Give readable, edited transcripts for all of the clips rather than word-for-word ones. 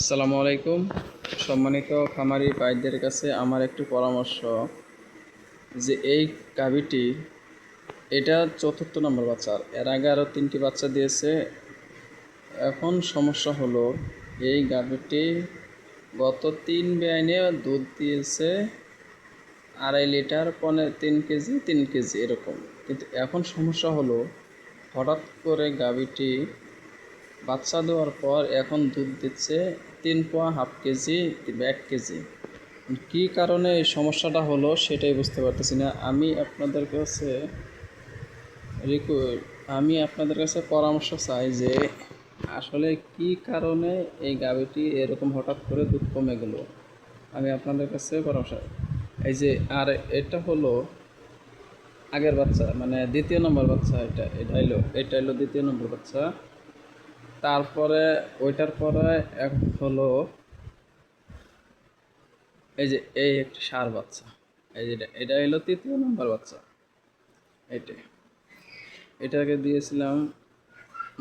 আসসালামু আলাইকুম। সম্মানিত খামারি ভাইদের কাছে আমার একটি পরামর্শ যে এই গাভীটি এটা চতুর্থ নম্বর বাচ্চা। এর আগে আরও 3টি বাচ্চা দিয়েছে। এখন সমস্যা হলো এই গাভীটি গত 3 বেয়াইনে দুধ দিয়েছে 2.5 লিটার, 3 কেজি 3 কেজি এরকম। কিন্তু এখন সমস্যা হলো হঠাৎ করে গাভীটি বাচ্চা দেওয়ার পর এখন দুধ দিচ্ছে 3 পোয়া, হাফ কেজি কিংবা 1 কেজি। কী কারণে এই সমস্যাটা হলো সেটাই বুঝতে পারতেছি না। আমি আপনাদের কাছে পরামর্শ চাই যে আসলে কী কারণে এই গাভীটি এরকম হঠাৎ করে দুধ কমে গেল। আমি আপনাদের কাছে পরামর্শ, এই যে আর এটা হলো আগের বাচ্চা, মানে 2য় নম্বর বাচ্চা। এটা হলো 2য় নম্বর বাচ্চা। তারপরে ওইটার পরে এক হলো এই যে এই একটি ষাঁড় বাচ্চা। এই যে এটা হলো 3য় নম্বর বাচ্চা। এটাকে দিয়েছিলাম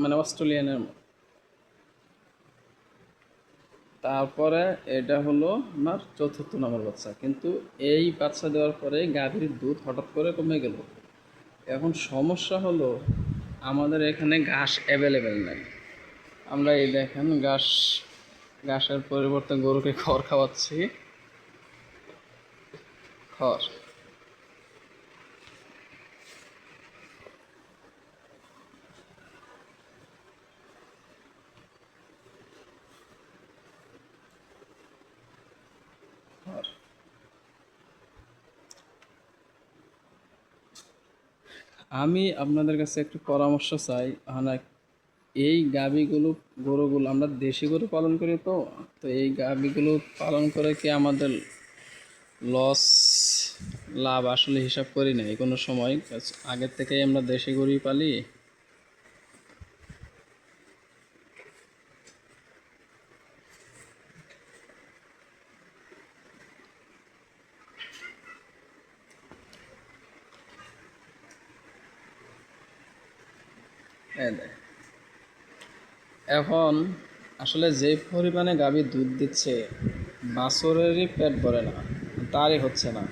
মানে অস্ট্রেলিয়ানের। তারপরে এটা হলো আমার 4র্থ নম্বর বাচ্চা। কিন্তু এই বাচ্চা দেওয়ার পরে গাভীর দুধ হঠাৎ করে কমে গেল। এখন সমস্যা হলো আমাদের এখানে ঘাস অ্যাভেলেবেল নাই। আমরা এই দেখেন ঘাসের পরিবর্তে গরুকে খড় খাওয়াচ্ছি। খড় খড় আমি আপনাদের কাছে একটু পরামর্শ চাই। মানে এই গরুগুলো আমরা দেশি গরু পালন করি, তো তো এই গাভীগুলো পালন করে কি আমাদের লস লাভ আসলে হিসাব করি নাই কোনো সময়। আগের থেকেই আমরা দেশি গরুই পালি। এখন আসলে যে পরিমাণে গাভী দুধ দিচ্ছে বাছুরেরই পেট ভরে না, তারই হচ্ছে না।